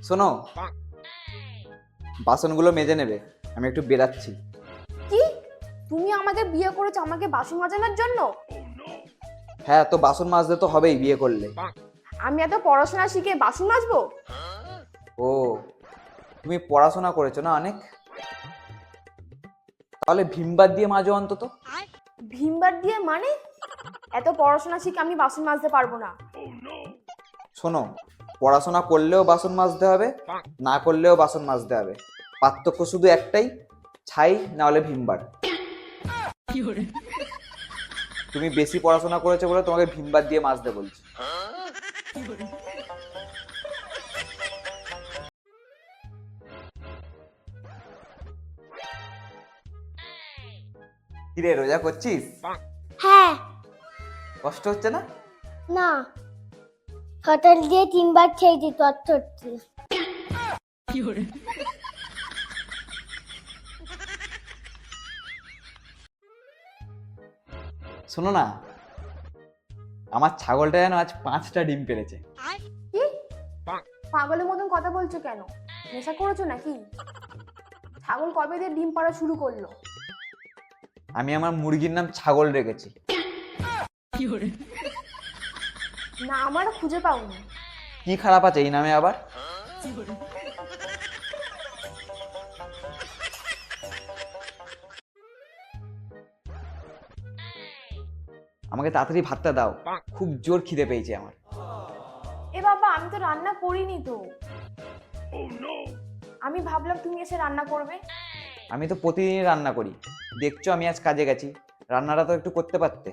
শোনো, বাসনগুলো মেজে নেবে, আমি একটু বেরাচ্ছি। কি? তুমি আমাকে বিয়ে করেছো আমাকে বাসন মাজানোর জন্য? হ্যাঁ, তো বাসন মাজতে তো হবেই বিয়ে করলে। আমি এত পড়াশোনা শিখে বাসন মাজবো? ও, তুমি পড়াশোনা করেছো না অনেক, তাহলে ভীমবার দিয়ে মাজো অন্তত। ভীমবার দিয়ে মানে? এত পড়াশোনা শিখে আমি বাসন মাজতে পারবো না। শোনো, পড়াশোনা করলেও বাসন মাজতে হবে, না করলেও বাসন মাজতে হবে। পার্থক্য শুধু একটাই, ছাই না হলে ভীমবার। তুমি বেশি পড়াশোনা করেছো বলে তোমাকে ভীমবার দিয়ে মাজতে বলছি। কিরে, রোজা করছিস? হ্যাঁ। কষ্ট হচ্ছে না? না, হোটেল দিয়ে 3 বার খেয়েছি তথ্য হচ্ছে। শোনো না, আমার ছাগলটা যেন আজ 5টা ডিম পেড়েছে। কি? পাগলের মতন কথা বলছো কেন? নেশা করেছো নাকি? ছাগল কবে দিয়ে ডিম পাড়া শুরু করলো? আমি আমার মুরগির নাম ছাগল রেখেছি। না, আমার খুঁজে পাওনি। কি খারাপ আছে এই নামে আবার? আমাকে তাড়াতাড়ি ভাতটা দাও, খুব জোর খিদে পেয়েছে আমার। এ বাবা, আমি তো রান্না করিনি তো। আমি ভাবলাম তুমি এসে রান্না করবে। আমি তো প্রতিদিনই রান্না করি, দেখছো আমি আজ কাজে গেছি, রান্নাটা তো একটু করতে পারতে।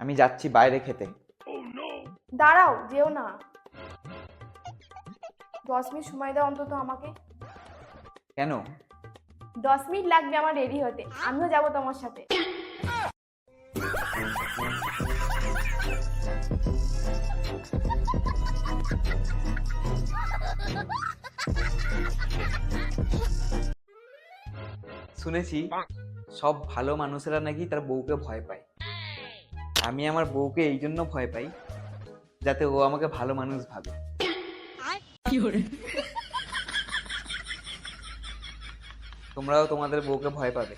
আমি যাচ্ছি বাইরে খেতে। দাঁড়াও, যেও না। 10 মিনিট সময় দাও অন্তত আমাকে। কেন? 10 মিনিট লাগবে আমার রেডি হতে, আমিও যাবো তোমার সাথে। শুনেছি সব ভালো মানুষেরা নাকি তার বউকে ভয় পায়। আমি আমার বউকে এই জন্য ভয় পাই যাতে ও আমাকে ভালো মানুষ ভাবে। তোমরাও তোমাদের বউকে ভয় পাবে।